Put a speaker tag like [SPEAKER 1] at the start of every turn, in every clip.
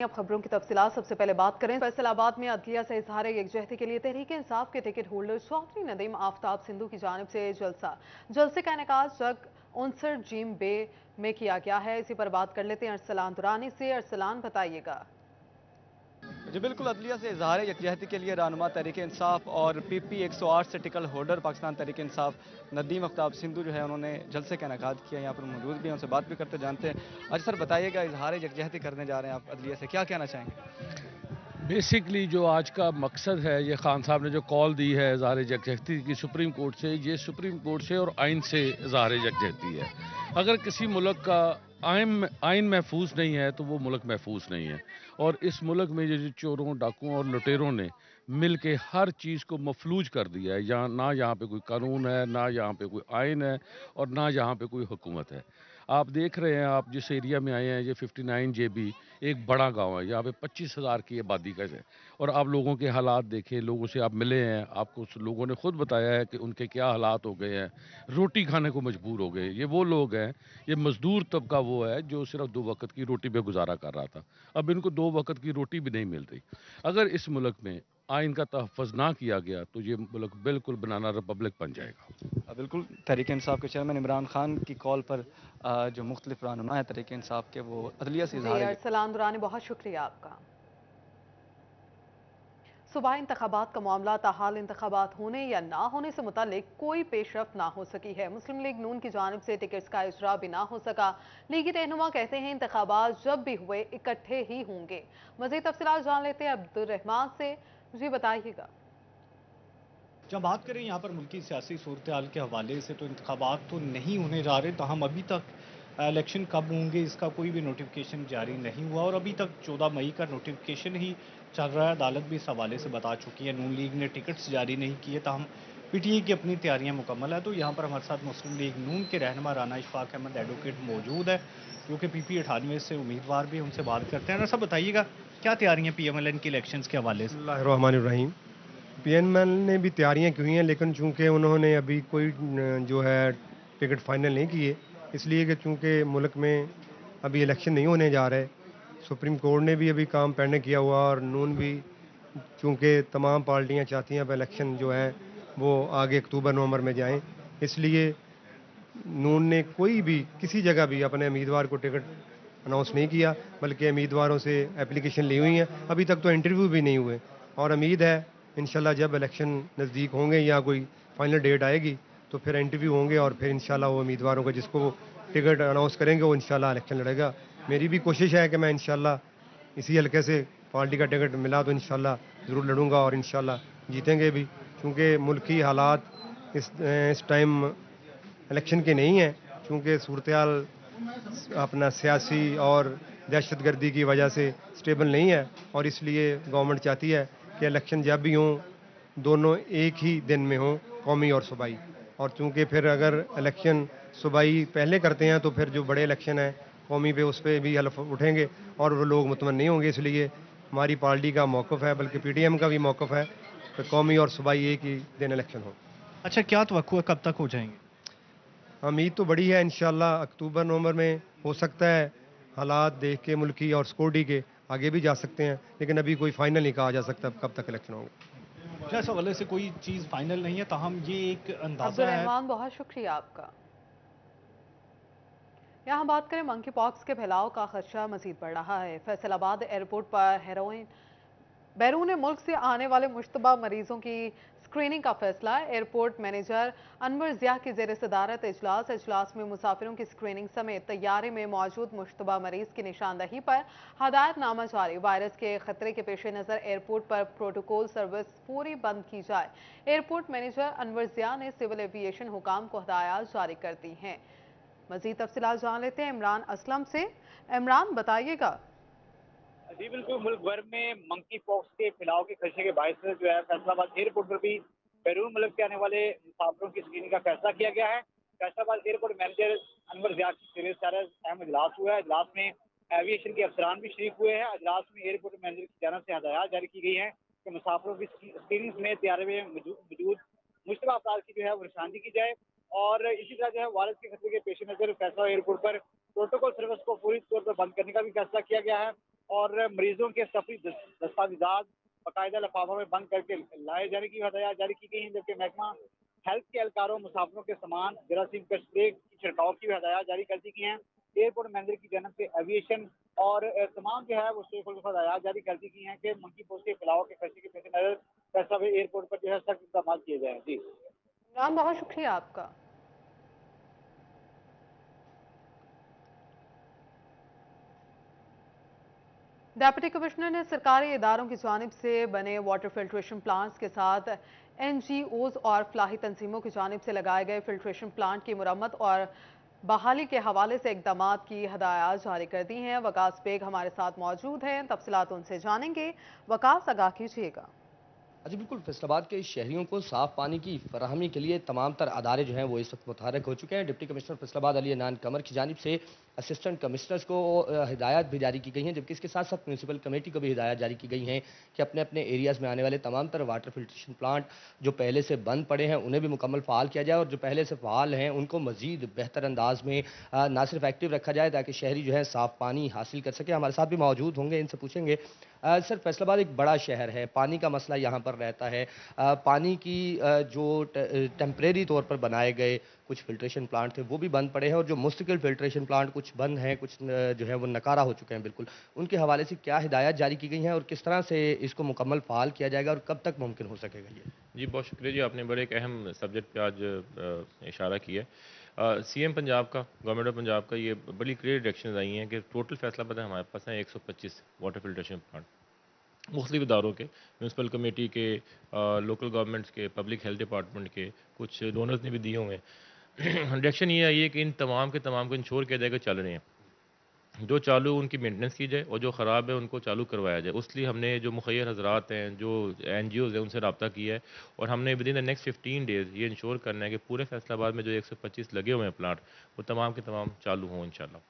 [SPEAKER 1] अब खबरों की तफसीलात। सबसे पहले बात करें फैसलाबाद में अदलिया से इजहार यकजहती के लिए तहरीक इंसाफ के टिकट होल्डर चौधरी नदीम आफ्ताब सिंधु की जानिब से जलसे का इनेकाद जग 59 जीम बे में किया गया है। इसी पर बात कर लेते हैं अरसलान दुरानी से। अरसलान, बताइएगा।
[SPEAKER 2] जी बिल्कुल, अदलिया से इजहार यकजहती के लिए रहनुमा तहरीक इंसाफ और PP 108 से टिकट होल्डर पाकिस्तान तहरीक इंसाफ नदीम आफ्ताब सिंधु जो है उन्होंने जलसे का इनेकाद किया। यहाँ पर मौजूद भी हैं, उनसे बात भी करते जानते हैं। अच्छा सर, बताइएगा, इजहार यकजहती करने जा रहे हैं आप अदलिया से, क्या कहना चाहेंगे?
[SPEAKER 3] बेसिकली जो आज का मकसद है, ये खान साहब ने जो कॉल दी है इज़हार यकजहती की सुप्रीम कोर्ट से, ये सुप्रीम कोर्ट से और आइन से इज़हार यकजहती है। अगर किसी मुल्क का आइन महफूज नहीं है तो वो मुल्क महफूज नहीं है। और इस मुल्क में ये जो चोरों, डाकुओं और लुटेरों ने मिल के हर चीज़ को मफलूज कर दिया है। यहाँ ना यहाँ पे कोई कानून है, ना यहाँ पे कोई आइन है और ना यहाँ पे कोई हुकूमत है। आप देख रहे हैं, आप जिस एरिया में आए हैं, ये 59 JB एक बड़ा गांव है। यहाँ पे 25,000 की आबादी का है। और आप लोगों के हालात देखें, लोगों से आप मिले हैं, आपको लोगों ने खुद बताया है कि उनके क्या हालात हो गए हैं। रोटी खाने को मजबूर हो गए। ये वो लोग हैं, ये मजदूर तबका वो है जो सिर्फ 2 वक्त की रोटी पे गुजारा कर रहा था। अब इनको 2 वक्त की रोटी भी नहीं मिल रही। अगर इस मुल्क में आइन का तहफ़्फ़ुज़ ना किया गया तो ये मुल्क बिल्कुल बनाना रिपब्लिक बन जाएगा।
[SPEAKER 2] बिल्कुल, तहरीक इंसाफ के चेयरमैन इमरान खान की कॉल पर जो मुख्तलिफ रहनुमा है तहरीक इंसाफ के, वो अदलिया से
[SPEAKER 1] जी,
[SPEAKER 2] इजहार
[SPEAKER 1] अरसलान दुरानी, बहुत शुक्रिया आपका। सूबाई इंतखाबात का मामला ताहाल इंतखाबात होने या ना होने से मुतालिक कोई पेशरफ ना हो सकी है। मुस्लिम लीग नून की जानिब से टिकट्स का इजरा भी ना हो सका। लीगी रहनुमा कहते हैं इंतखाबात जब भी हुए इकट्ठे ही होंगे। मजीद तफसीलात जान लेते हैं अब्दुर्रहमान से। जी, बताइएगा।
[SPEAKER 4] जब बात करें यहाँ पर मुल्की सियासी सूरत हाल के हवाले से, तो इंतखाबात तो नहीं होने जा रहे, ताहम अभी तक इलेक्शन कब होंगे इसका कोई भी नोटिफिकेशन जारी नहीं हुआ और अभी तक 14 मई का नोटिफिकेशन ही चल रहा है। अदालत भी इस हवाले से बता चुकी है, नून लीग ने टिकट्स जारी नहीं किए, ताहम PTI की अपनी तैयारियां मुकम्मल है। तो यहाँ पर हमारे साथ मुस्लिम लीग नून के रहनुमा राना इशफाक अहमद एडवोकेट मौजूद है, जो कि PP 98 से उम्मीदवार भी, उनसे बात करते हैं। ना सब बताइएगा, क्या तैयारियां PMLN के इलेक्शन के हवाले से?
[SPEAKER 5] बिस्मिल्लाहिर्रहमानिर्रहीम। PNML ने भी तैयारियां की हुई हैं, लेकिन चूंकि उन्होंने अभी कोई जो है टिकट फाइनल नहीं किए, इसलिए कि चूंकि मुल्क में अभी इलेक्शन नहीं होने जा रहे। सुप्रीम कोर्ट ने भी अभी काम पेंडिंग किया हुआ और नून भी, चूंकि तमाम पार्टियां चाहती हैं अब इलेक्शन जो है वो आगे अक्टूबर नवंबर में जाएं, इसलिए नून ने कोई भी किसी जगह भी अपने उम्मीदवार को टिकट अनाउंस नहीं किया, बल्कि उम्मीदवारों से एप्लीकेशन ली हुई हैं। अभी तक तो इंटरव्यू भी नहीं हुए और उम्मीद है इंशाल्लाह जब इलेक्शन नज़दीक होंगे या कोई फाइनल डेट आएगी तो फिर इंटरव्यू होंगे और फिर इंशाल्लाह वो उम्मीदवारों को जिसको वो टिकट अनाउंस करेंगे वो इंशाल्लाह इलेक्शन लड़ेगा। मेरी भी कोशिश है कि मैं इंशाल्लाह इसी हल्के से पार्टी का टिकट मिला तो इंशाल्लाह ज़रूर लड़ूंगा और इंशाल्लाह जीतेंगे भी, क्योंकि मुल्क की हालात इस टाइम इलेक्शन के नहीं है, चूँकि सूरत हाल अपना सियासी और दहशतगर्दी की वजह से स्टेबल नहीं है और इसलिए गवर्नमेंट चाहती है कि इलेक्शन जब भी हों, दोनों एक ही दिन में हों, कौमी और सूबाई। और चूँकि फिर अगर इलेक्शन सूबाई पहले करते हैं तो फिर जो बड़े इलेक्शन हैं कौमी पे, उस पे भी हलफ उठेंगे और वो लोग मुतमन नहीं होंगे। इसलिए हमारी पार्टी का मौक़िफ़ है, बल्कि PTM का भी मौक़िफ़ है कि कौमी और सूबाई एक ही दिन इलेक्शन हो।
[SPEAKER 4] अच्छा, क्या तवक्कुह है, कब तक हो जाएंगे?
[SPEAKER 5] उम्मीद तो बड़ी है इंशाल्लाह अक्टूबर नवंबर में हो सकता है। हालात देख के मुल्की और सिक्योरिटी के आगे भी जा सकते हैं, लेकिन अभी कोई फाइनल नहीं कहा जा सकता कब तक इलेक्शन होंगे।
[SPEAKER 4] अच्छा, इस हवाले से कोई चीज़ फाइनल नहीं है, ताहम ये एक अंदाज़ा है।
[SPEAKER 1] अब्दुर्रहमान, बहुत शुक्रिया आपका। यहाँ बात करें मंकी पॉक्स के फैलाव का खदशा मजीद बढ़ रहा है। फैसलाबाद एयरपोर्ट पर हेरोइन बैरून मुल्क से आने वाले मुश्तबा मरीजों की स्क्रीनिंग का फैसला। एयरपोर्ट मैनेजर अनवर जिया की जेर सदारत इजलास में मुसाफिरों की स्क्रीनिंग समेत तैयारे में मौजूद मुश्तबा मरीज की निशानदही पर हदायतनामा जारी। वायरस के खतरे के पेश नज़र एयरपोर्ट पर प्रोटोकॉल सर्विस पूरी बंद की जाए। एयरपोर्ट मैनेजर अनवर जिया ने सिविल एविएशन हुकाम को हदायत जारी कर दी हैं। मजीद तफसीलात जान लेते हैं इमरान असलम से। इमरान, बताइएगा।
[SPEAKER 6] जी बिल्कुल, मुल्क भर में मंकी पॉक्स के फैलाव के खदशे के बायस जो है फैसलाबाद एयरपोर्ट पर भी बैरून मुल्क से आने वाले मुसाफिरों की स्क्रीनिंग का फैसला किया गया है। फैसलाबाद एयरपोर्ट मैनेजर अनवर जिया की सिरे अहम इजलास हुआ है। इजलास में एविएशन के अफसरान भी शरीक हुए हैं। इजलास में एयरपोर्ट मैनेजर की जानब से हदायत जारी की गई है कि मुसाफिरों की स्क्रीनिंग समेत तैयारे में मौजूद मुश्तबा अफराद की जो है वो निशानदी की जाए। और इसी तरह जो है वायरस के खतरे के पेश नज़र फैसला एयरपोर्ट पर प्रोटोकॉल सर्विस को पूरी तौर पर बंद करने का भी फैसला किया गया है। और मरीजों के सफरी दस्तावेजात बाकायदा लिफाफों में बंद करके लाए जाने की हदायत जारी की गई हैं, जबकि महकमा हेल्थ के एहलकारों मुसाफिरों के सामान जरासीम का स्प्रे की छिड़काव की हदायत जारी कर दी गई हैं। एयरपोर्ट मैनेजर की जानब से एविएशन और तमाम जो है वो स्टेक होल्डर को हदायत जारी कर दी गई हैं कि मंकी पोस्ट के फैलाव के खर्चे के पेश नजर फैसलाबाद एयरपोर्ट पर जो है सख्त इकदाम किए जाए। जी
[SPEAKER 1] इमरान, बहुत शुक्रिया आपका। डेप्यूटी कमिश्नर ने सरकारी इदारों की जानिब से बने वाटर फिल्ट्रेशन प्लांट्स के साथ NGOs और फलाही तंजीमों की जानिब से लगाए गए फिल्ट्रेशन प्लांट की मुरम्मत और बहाली के हवाले से इकदाम की हदायत जारी कर दी हैं। वकास बेग हमारे साथ मौजूद हैं, तफसीलात उनसे जानेंगे। वकास, आगाह कीजिएगा।
[SPEAKER 7] जी बिल्कुल, फैसलाबाद के शहरियों को साफ पानी की फराहमी के लिए तमाम तर अदारे जो हैं वो इस वक्त मुतहरक हो चुके हैं। डिप्टी कमिश्नर फैसलाबाद अली अनान कमर की जानिब से असिस्टेंट कमिश्नर्स को हिदायत भी जारी की गई हैं, जबकि इसके साथ साथ म्यूनसिपल कमेटी को भी हिदायत जारी की गई हैं कि अपने अपने एरियाज़ में आने वाले तमाम तर वाटर फिल्ट्रेशन प्लांट जो पहले से बंद पड़े हैं उन्हें भी मुकम्मल फ़ाल किया जाए और जो पहले से फ़ाल हैं उनको मज़ीद बेहतर अंदाज में ना सिर्फ एक्टिव रखा जाए ताकि शहरी जो है साफ़ पानी हासिल कर सके। हमारे साथ भी मौजूद होंगे, इनसे पूछेंगे। सर, फैसलाबाद एक बड़ा शहर है, पानी का मसला यहाँ पर रहता है। पानी की जो टेम्परेरी तौर पर बनाए गए कुछ फिल्ट्रेशन प्लांट थे वो भी बंद पड़े हैं और जो मुस्तकिल फिल्ट्रेशन प्लांट कुछ बंद हैं, कुछ जो है वो नकारा हो चुके हैं बिल्कुल। उनके हवाले से क्या हिदायत जारी की गई हैं और किस तरह से इसको मुकम्मल फ़ाल किया जाएगा और कब तक मुमकिन हो सकेगा ये?
[SPEAKER 8] जी बहुत शुक्रिया जी, आपने बड़े एक अहम सब्जेक्ट पे आज इशारा किया है। CM पंजाब का, गवर्नमेंट ऑफ पंजाब का ये बड़ी क्लियर डायरेक्शंस आई हैं कि टोटल फैसलाबाद हमारे पास हैं 125 वाटर फिल्ट्रेशन प्लांट मुख्तलिफ इदारों के, म्यूनसिपल कमेटी के, लोकल गवर्नमेंट्स के, पब्लिक हेल्थ डिपार्टमेंट के, कुछ डोनर्स ने भी दिए हुए हैं। डायरेक्शन ये आई है कि इन तमाम के तमाम को इंश्योर किया जाएगा चल रहे हैं, जो चालू उनकी मेंटेनेंस की जाए और जो ख़राब है उनको चालू करवाया जाए। उसलिए हमने जो मुखैर हजरात हैं, जो NGOs हैं, उनसे रब्ता किया है और हमने with in the next 15 days ये इंश्योर करना है कि पूरे फैसलाबाद में जो 125 लगे हुए हैं प्लांट वो तमाम के तमाम चालू हों इंशाल्लाह।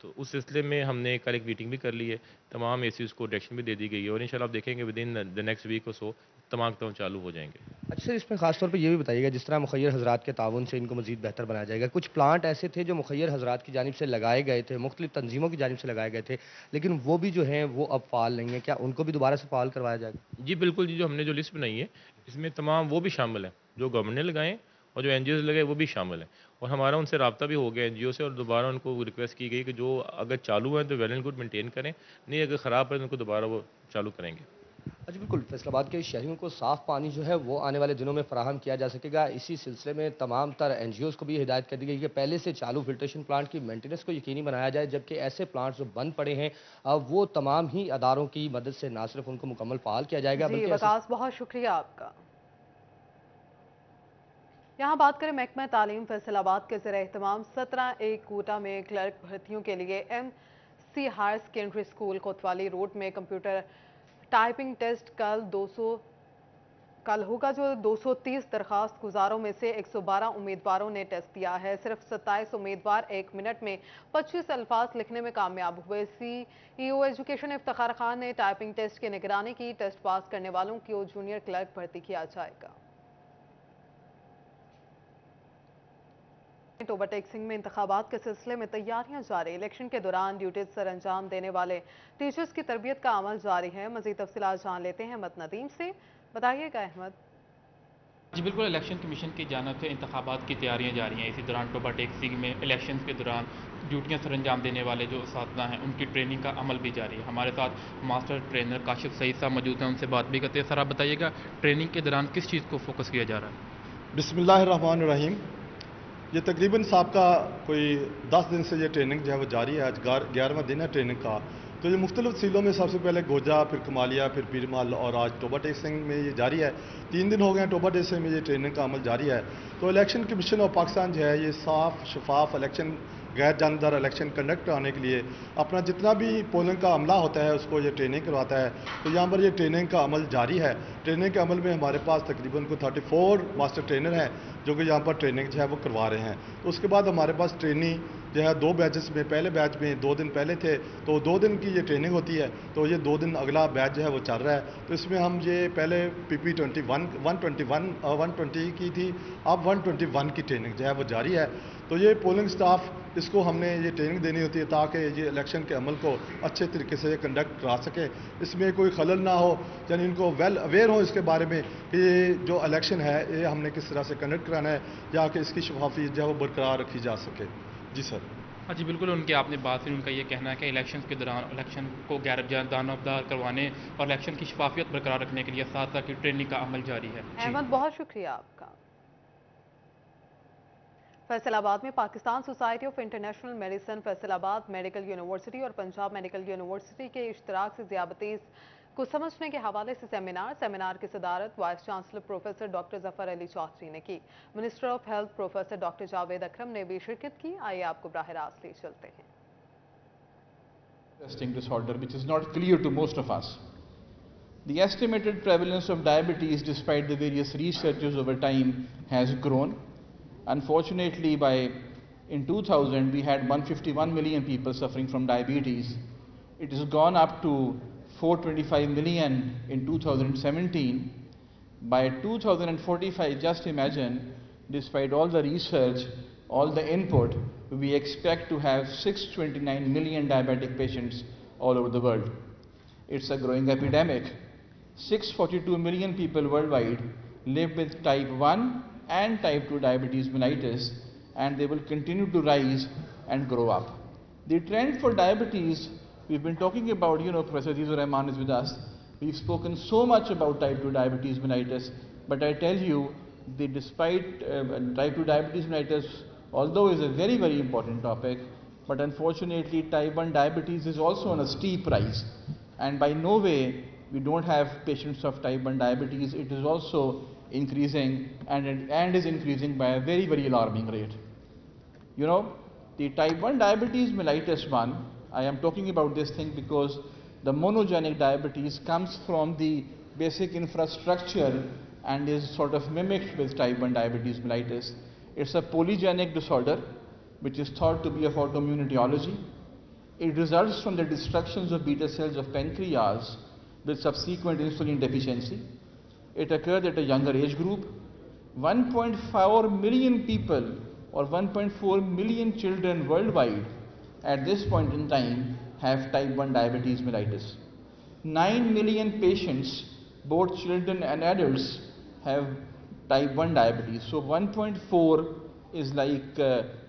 [SPEAKER 8] तो उस सिलसिले में हमने कल एक मीटिंग भी कर ली है, तमाम ACs को डायरेक्शन भी दे दी गई है और इंशाल्लाह आप देखेंगे within the next week और सो तमाम चालू हो जाएंगे।
[SPEAKER 7] अच्छा सर, इसमें खासतौर पर ये भी बताइएगा, जिस तरह मुखैर हजरात के ताउन से इनको मज़ीद बेहतर बनाया जाएगा। कुछ प्लांट ऐसे थे जो मुखैर हजरात की जानिब से लगाए गए थे, मुख्तलिफ तंजीमों की जानिब से लगाए गए थे, लेकिन वो भी जो हैं वो अब फ़ाल नहीं है, क्या उनको भी दोबारा से फ़ाल करवाया जाएगा?
[SPEAKER 8] जी बिल्कुल जी, जो हमने जो लिस्ट बनाई है इसमें तमाम वो भी शामिल हैं जो गवर्नमेंट ने लगाए और जो NGOs लगाए वो भी शामिल हैं और हमारा उनसे रब्ता भी हो गया NGO से और दोबारा उनको रिक्वेस्ट की गई कि जो अगर चालू है तो वेल एंड गुड मेंटेन करें, नहीं अगर ख़राब है तो उनको दोबारा वो चालू करेंगे।
[SPEAKER 7] अच्छा बिल्कुल, फैसलाबाद के शहरियों को साफ़ पानी जो है वो आने वाले दिनों में फराहम किया जा सकेगा। इसी सिलसिले में तमाम तर NGOs को भी हिदायत कर दी गई कि पहले से चालू फिल्ट्रेशन प्लांट की मेंटेनेंस को यकीनी बनाया जाए, जबकि ऐसे प्लांट्स जो बंद पड़े हैं वो तमाम ही अदारों की मदद से ना सिर्फ उनको मुकम्मल फ़ाल किया जाएगा बल्कि
[SPEAKER 1] वकास, बहुत शुक्रिया आपका। यहाँ बात करें महकमा तालीम फैसलाबाद के ज़रिए एहतमाम 17A कोटा में क्लर्क भर्तियों के लिए MC हायर सेकेंडरी स्कूल कोतवाली रोड में कंप्यूटर टाइपिंग टेस्ट कल होगा, जो 230 दरखास्त गुजारों में से 112 उम्मीदवारों ने टेस्ट दिया है। सिर्फ 27 उम्मीदवार 1 मिनट में 25 अल्फाज लिखने में कामयाब हुए। CEO एजुकेशन इफ्तिखार खान ने टाइपिंग टेस्ट की निगरानी की। टेस्ट पास करने वालों को जूनियर क्लर्क भर्ती किया जाएगा। टोबा टेक्सिंग में इंतखाबात के सिलसिले में तैयारियां जारी। इलेक्शन के दौरान ड्यूटीज सर अंजाम देने वाले टीचर्स की तरबियत का अमल जारी है। मजीद तफसीलात जान लेते हैं अहमद नदीम से। बताइएगा अहमद।
[SPEAKER 9] जी बिल्कुल, इलेक्शन कमीशन की जानिब से इंतखाबात की तैयारियां जारी हैं। इसी दौरान टोबा टेक्सिंग में इलेक्शन के दौरान ड्यूटियां सर अंजाम देने वाले जो उस्ताद हैं उनकी ट्रेनिंग का अमल भी जारी है। हमारे साथ मास्टर ट्रेनर काशिफ सईद साहब मौजूद हैं, उनसे बात भी करते हैं। सर आप बताइएगा ट्रेनिंग के दौरान किस चीज़ को फोकस किया जा रहा है?
[SPEAKER 10] बिस्मिल्लाहिर्रहमानिर्रहीम। ये तकरीबन साहब का कोई 10 दिन से ये ट्रेनिंग जो है वो जारी है। आज 11वां दिन है ट्रेनिंग का। तो ये मुख्तलिफ सीलों में सबसे पहले गोजा, फिर कमालिया, फिर पीरमाल और आज टोबा टेक्सिंग में ये जारी है। 3 दिन हो गए हैं टोबा टेक्सिंग में ये ट्रेनिंग का अमल जारी है। तो इलेक्शन कमीशन ऑफ पाकिस्तान जो है ये साफ शफाफ इलेक्शन, गैर जानदार इलेक्शन कंडक्ट कराने के लिए अपना जितना भी पोलिंग का अमला होता है उसको ये ट्रेनिंग करवाता है। तो यहाँ पर ये ट्रेनिंग का अमल जारी है। ट्रेनिंग के अमल में हमारे पास तकरीबन को 34 मास्टर ट्रेनर हैं जो कि यहाँ पर ट्रेनिंग जो है वो करवा रहे हैं। तो उसके बाद हमारे पास ट्रेनिंग जो है 2 बैचेस में, पहले बैच में 2 दिन पहले थे तो 2 दिन की ये ट्रेनिंग होती है। तो ये 2 दिन अगला बैच जो है वो चल रहा है। तो इसमें हम ये पहले PP 120 की थी, अब 121 की ट्रेनिंग जो है वो जारी है। तो ये पोलिंग स्टाफ, इसको हमने ये ट्रेनिंग देनी होती है ताकि ये इलेक्शन के अमल को अच्छे तरीके से कंडक्ट करा सके, इसमें कोई खलल ना हो, यानी इनको वेल अवेयर हो इसके बारे में कि ये जो इलेक्शन है ये हमने किस तरह से कंडक्ट कराना है, या कि इसकी शफाफियत जो है वो बरकरार रखी जा सके। जी सर।
[SPEAKER 9] हाँ जी बिल्कुल, उनकी आपने बात सुनी। उनका ये कहना है कि इलेक्शन के दौरान इलेक्शन को गैर दानबदार करवाने और इलेक्शन की शफाफियत बरकरार रखने के लिए साथ साथ ट्रेनिंग का अमल जारी है।
[SPEAKER 1] अहमद, बहुत शुक्रिया आपका। फैसलाबाद में Pakistan society of international medicine, Faisalabad medical university और पंजाब मेडिकल यूनिवर्सिटी के इश्तराक से ज़ियाबतीज़ को समझने के हवाले से सेमिनार की सदारत vice chancellor professor doctor Zafar Ali Chaudhry ने की। Minister of health professor doctor Javed Akram ने भी शिरकत की। आइए आपको बराह रास्त ले चलते हैं।
[SPEAKER 11] Disorder which is not clear to most of us. The estimated prevalence of diabetes, despite the various researches over time, has grown. Unfortunately, in 2000 we had 151 million people suffering from diabetes. It has gone up to 425 million in 2017. By 2045, just imagine, despite all the research, all the input, we expect to have 629 million diabetic patients all over the world. It's a growing epidemic. 642 million people worldwide live with type 1 and type 2 diabetes mellitus, and they will continue to rise and grow up. The trend for diabetes, we've been talking about, Professor Azizur Rahman is with us. We've spoken so much about type 2 diabetes mellitus, but I tell you, despite type 2 diabetes mellitus, although is a very, very important topic, but unfortunately type 1 diabetes is also on a steep rise, and by no way we don't have patients of type 1 diabetes. It is also increasing and is increasing by a very, very alarming rate. The type 1 diabetes mellitus 1, I am talking about this thing because the monogenic diabetes comes from the basic infrastructure and is sort of mimicked with type 1 diabetes mellitus. It's a polygenic disorder which is thought to be of autoimmune etiology. It results from the destruction of beta cells of pancreas with subsequent insulin deficiency. It occurs at a younger age group. 1.4 million people or 1.4 million children worldwide at this point in time have type 1 diabetes mellitus. 9 million patients, both children and adults, have type 1 diabetes. So 1.4 is like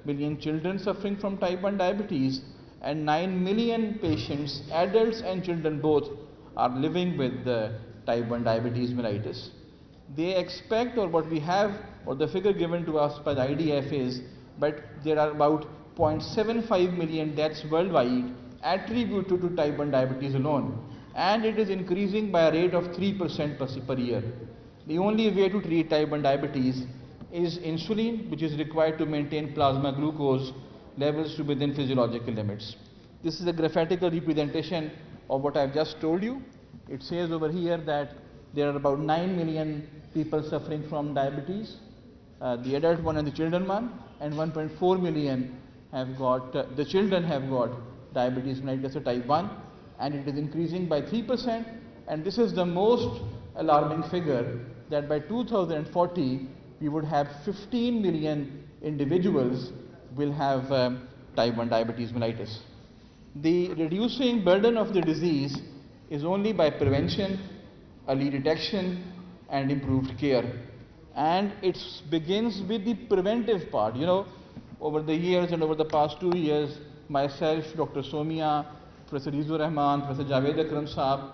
[SPEAKER 11] million children suffering from type 1 diabetes, and 9 million patients, adults and children both, are living with type 1 diabetes mellitus. They expect, or what we have, or the figure given to us by the IDF is, but there are about 0.75 million deaths worldwide attributed to type 1 diabetes alone, and it is increasing by a rate of 3% per year. The only way to treat type 1 diabetes is insulin, which is required to maintain plasma glucose levels to within physiological limits. This is a graphatical representation of what I've just told you. It says over here that there are about 9 million people suffering from diabetes, the adult one and the children one, and 1.4 million have got, the children have got diabetes mellitus type 1, and it is increasing by 3%, and this is the most alarming figure, that by 2040 we would have 15 million individuals will have type 1 diabetes mellitus. The reducing burden of the disease is only by prevention, early detection and improved care. And it begins with the preventive part. Over the years and over the past 2 years, myself, Dr. Somia, Professor Azizur Rahman, Professor Javed Akram Saab.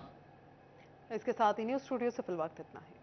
[SPEAKER 1] इसके साथ ही news studio से fill वक्त इतना है।